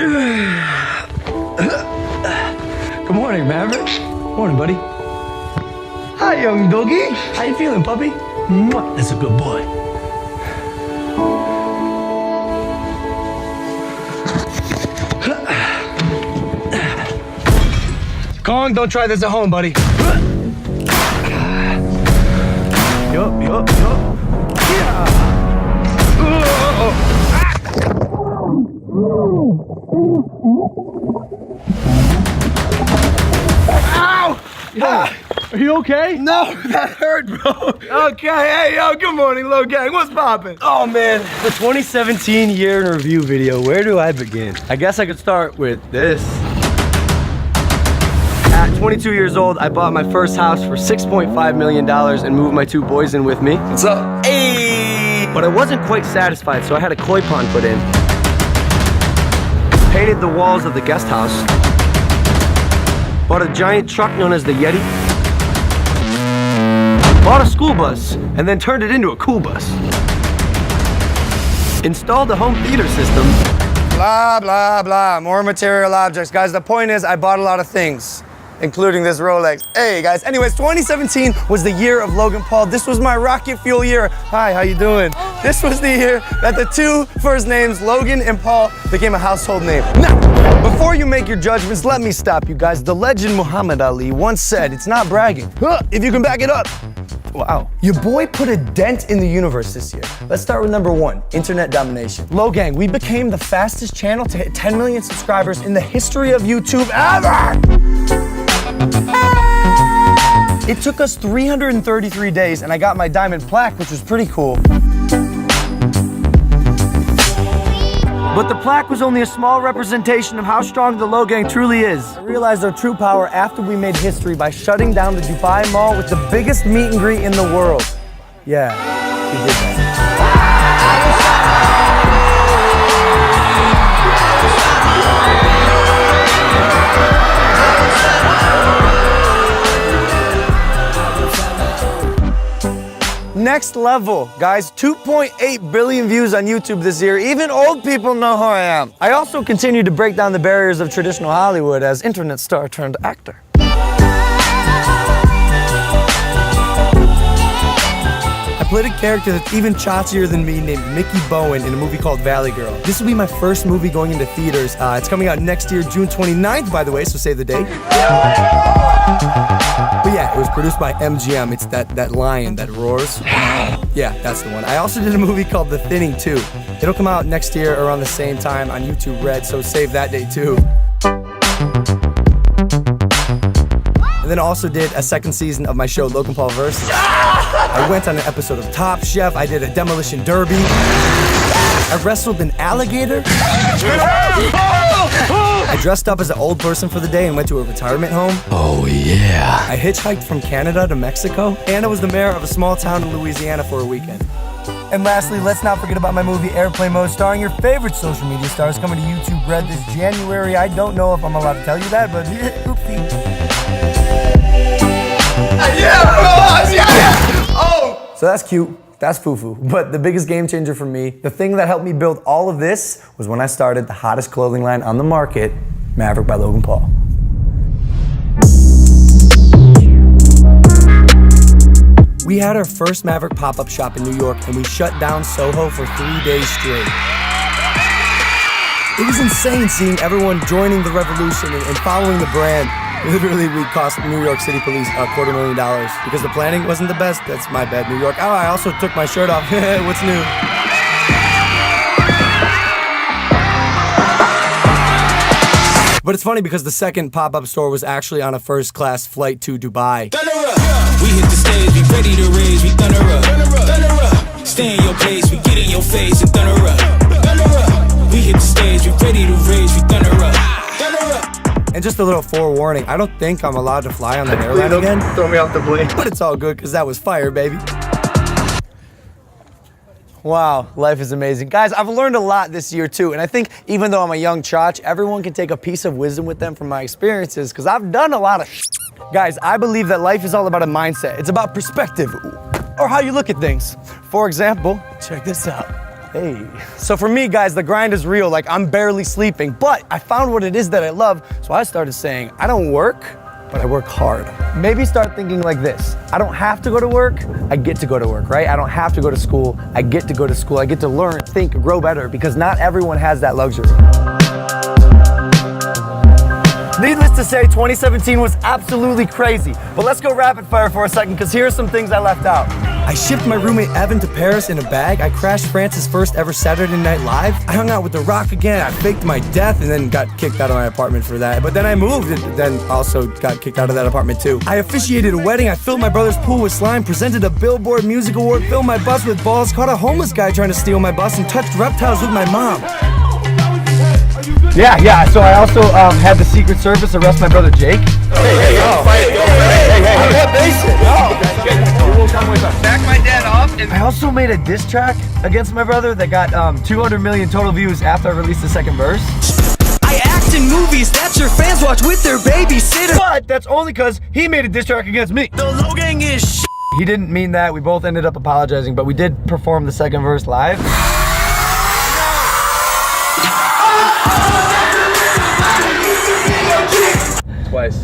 Good morning, Maverick. Morning, buddy. Hi, young doggy. How you feeling, puppy? Mwah. That's a good boy. Kong, don't try this at home, buddy. Yup. Yeah. Ow! Are you okay? No, that hurt, bro. Okay, hey, yo, good morning, Logan. What's poppin'? Oh, man, the 2017 year in review video, where do I begin? I guess I could start with this. At 22 years old, I bought my first house for $6.5 million and moved my 2 boys in with me. What's up? Hey! But I wasn't quite satisfied, so I had a koi pond put in. Painted the walls of the guest house. Bought a giant truck known as the Yeti. Bought a school bus, and then turned it into a cool bus. Installed a home theater system. Blah, blah, blah. More material objects. Guys, the point is I bought a lot of things, including this Rolex. Hey, guys. Anyways, 2017 was the year of Logan Paul. This was my rocket fuel year. Hi, how you doing? This was the year that the 2 first names, Logan and Paul, became a household name. Now, before you make your judgments, let me stop you guys. The legend Muhammad Ali once said, it's not bragging, if you can back it up. Wow. Your boy put a dent in the universe this year. Let's start with number 1, internet domination. Logang, we became the fastest channel to hit 10 million subscribers in the history of YouTube ever! It took us 333 days and I got my diamond plaque, which was pretty cool. But the plaque was only a small representation of how strong the Logang truly is. I realized our true power after we made history by shutting down the Dubai Mall with the biggest meet and greet in the world. Yeah, we did that. Next level, guys, 2.8 billion views on YouTube this year. Even old people know who I am. I also continue to break down the barriers of traditional Hollywood as internet star turned actor. I played a character that's even chottier than me named Mickey Bowen in a movie called Valley Girl. This will be my first movie going into theaters. It's coming out next year, June 29th, by the way, so save the date. But yeah, it was produced by MGM. It's that lion that roars. Yeah, that's the one. I also did a movie called The Thinning 2. It'll come out next year around the same time on YouTube Red, so save that date too. And then I also did a 2nd season of my show, Logan Paul Versus. I went on an episode of Top Chef. I did a demolition derby. I wrestled an alligator. I dressed up as an old person for the day and went to a retirement home. Oh, yeah. I hitchhiked from Canada to Mexico. And I was the mayor of a small town in Louisiana for a weekend. And lastly, let's not forget about my movie Airplane Mode, starring your favorite social media stars, coming to YouTube Red this January. I don't know if I'm allowed to tell you that, but oopsie. Yeah! Oh! So that's cute. That's foo-foo. But the biggest game changer for me, the thing that helped me build all of this, was when I started the hottest clothing line on the market, Maverick by Logan Paul. We had our first Maverick pop-up shop in New York, and we shut down Soho for 3 days straight. It was insane seeing everyone joining the revolution and following the brand. Literally, we cost New York City police $250,000 because the planning wasn't the best. That's my bad, New York. Oh, I also took my shirt off. What's new? But it's funny because the second pop-up store was actually on a first-class flight to Dubai. We hit the stage, we ready to raise, we thunder up. Stay in your place, we get in your face and thunder up. We hit the stage, we ready to raise, we thunder up. And just a little forewarning, I don't think I'm allowed to fly on that airline again. Throw me off the plane. But it's all good, because that was fire, baby. Wow, life is amazing. Guys, I've learned a lot this year too, and I think even though I'm a young chotch, everyone can take a piece of wisdom with them from my experiences, because I've done a lot of Guys, I believe that life is all about a mindset. It's about perspective, or how you look at things. For example, check this out. Hey. So for me, guys, the grind is real. Like, I'm barely sleeping, but I found what it is that I love. So I started saying, I don't work, but I work hard. Maybe start thinking like this. I don't have to go to work, I get to go to work, right? I don't have to go to school, I get to go to school. I get to learn, think, grow better, because not everyone has that luxury. Needless to say, 2017 was absolutely crazy. But let's go rapid fire for a second, because here are some things I left out. I shipped my roommate Evan to Paris in a bag. I crashed France's first ever Saturday Night Live. I hung out with The Rock again. I faked my death and then got kicked out of my apartment for that. But then I moved and then also got kicked out of that apartment too. I officiated a wedding. I filled my brother's pool with slime, presented a Billboard Music Award, filled my bus with balls, caught a homeless guy trying to steal my bus, and touched reptiles with my mom. Yeah, so I also had the Secret Service arrest my brother Jake. Hey, Back my dad off. I also made a diss track against my brother that got 200 million total views after I released the second verse. I act in movies that your fans watch with their babysitter. But that's only because he made a diss track against me. The Logan is shit. He didn't mean that. We both ended up apologizing, but we did perform the second verse live. Twice.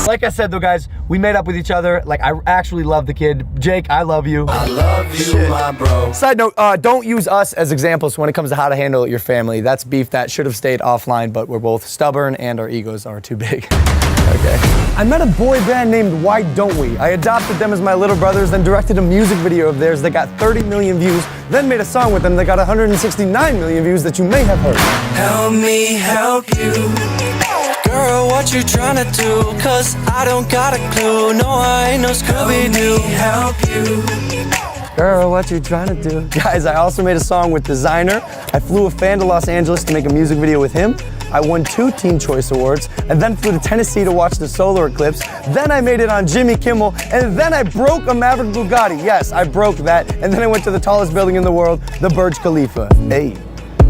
Like I said though, guys, we made up with each other. Like, I actually love the kid. Jake, I love you. I love you, my bro. Side note, don't use us as examples when it comes to how to handle your family. That's beef that should have stayed offline, but we're both stubborn and our egos are too big. Okay. I met a boy band named Why Don't We? I adopted them as my little brothers, then directed a music video of theirs that got 30 million views, then made a song with them that got 169 million views that you may have heard. Help me help you. Girl, what you tryna do? Cause I don't got a clue. No, I ain't no Scooby-Doo. Help you. Girl, what you trying to do? Guys, I also made a song with Designer. I flew a fan to Los Angeles to make a music video with him. I won 2 Teen Choice Awards, and then flew to Tennessee to watch the solar eclipse. Then I made it on Jimmy Kimmel, and then I broke a Maverick Bugatti. Yes, I broke that, and then I went to the tallest building in the world, the Burj Khalifa. Hey.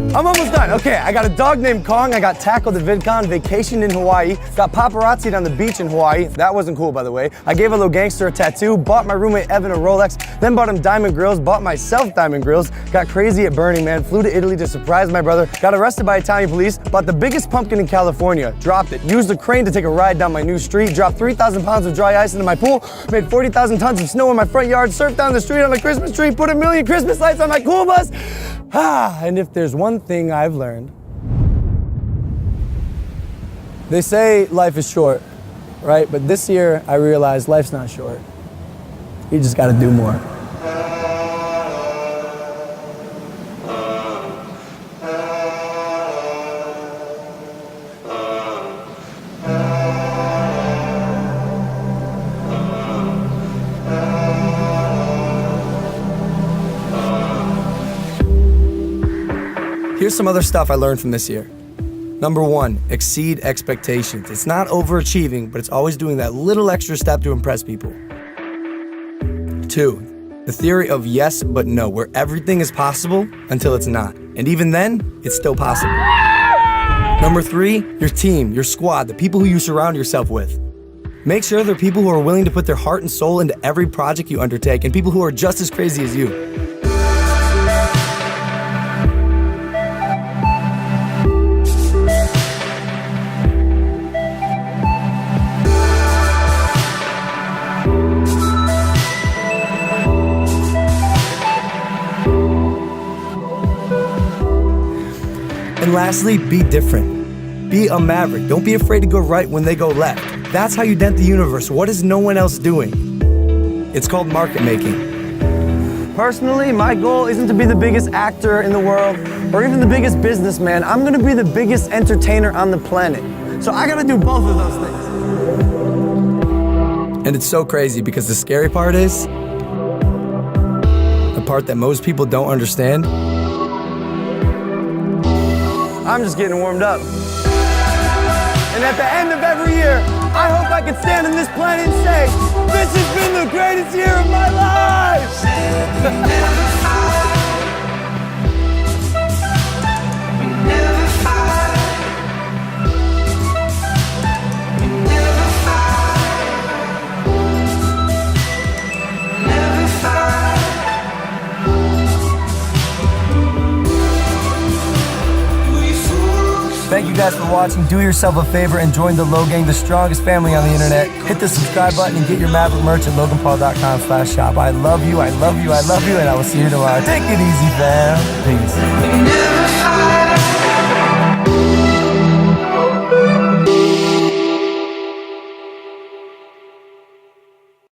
I'm almost done. Okay, I got a dog named Kong. I got tackled at VidCon, vacationed in Hawaii, got paparazzi'd on the beach in Hawaii. That wasn't cool, by the way. I gave a little gangster a tattoo, bought my roommate Evan a Rolex, then bought him diamond grills, bought myself diamond grills, got crazy at Burning Man, flew to Italy to surprise my brother, got arrested by Italian police, bought the biggest pumpkin in California, dropped it, used a crane to take a ride down my new street, dropped 3,000 pounds of dry ice into my pool, made 40,000 tons of snow in my front yard, surfed down the street on a Christmas tree, put 1 million Christmas lights on my cool bus. And if there's one thing I've learned, they say life is short, right? But this year I realized life's not short. You just gotta do more. Here's some other stuff I learned from this year. Number 1, exceed expectations. It's not overachieving, but it's always doing that little extra step to impress people. 2, the theory of yes but no, where everything is possible until it's not. And even then, it's still possible. Number 3, your team, your squad, the people who you surround yourself with. Make sure they're people who are willing to put their heart and soul into every project you undertake, and people who are just as crazy as you. And lastly, be different. Be a maverick. Don't be afraid to go right when they go left. That's how you dent the universe. What is no one else doing? It's called market making. Personally, my goal isn't to be the biggest actor in the world or even the biggest businessman. I'm gonna be the biggest entertainer on the planet. So I gotta do both of those things. And it's so crazy because the scary part is, the part that most people don't understand, I'm just getting warmed up. And at the end of every year, I hope I can stand on this planet and say, this has been the greatest year of my life! Thank you guys for watching. Do yourself a favor and join the Logang, the strongest family on the internet. Hit the subscribe button and get your Maverick merch at loganpaul.com/shop. I love you, I love you, I love you, and I will see you tomorrow. Take it easy, fam. Peace.